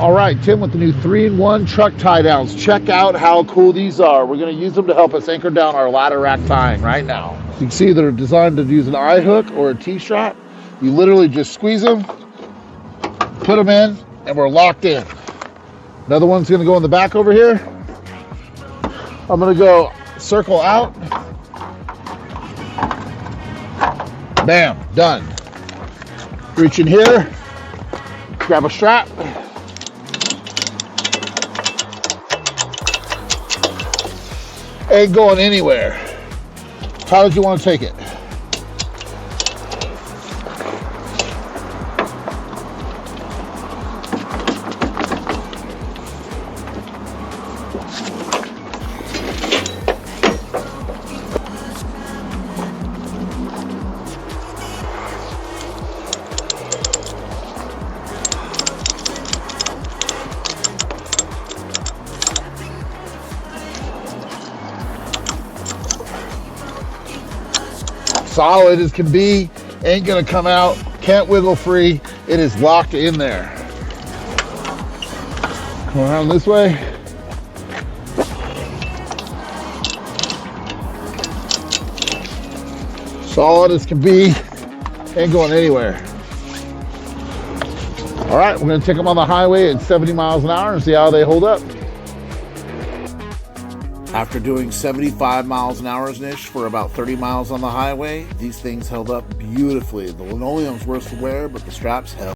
All right, Tim with the new 3-in-1 truck tie downs. Check out how cool these are. We're going to use them to help us anchor down our ladder rack tying right now. You can see they're designed to use an eye hook or a T-strap. You literally just squeeze them, put them in, and we're locked in. Another one's going to go in the back over here. I'm going to go circle out. Bam, done. Reach in here, grab a strap. Ain't going anywhere. How did you want to take it? Solid as can be, ain't gonna come out, can't wiggle free. It is locked in there. Come around this way. Solid as can be, ain't going anywhere. All right, we're gonna take them on the highway at 70 miles an hour and see how they hold up. After doing 75 miles an hour-ish for about 30 miles on the highway, these things held up beautifully. The linoleum's worse to wear, but the straps held.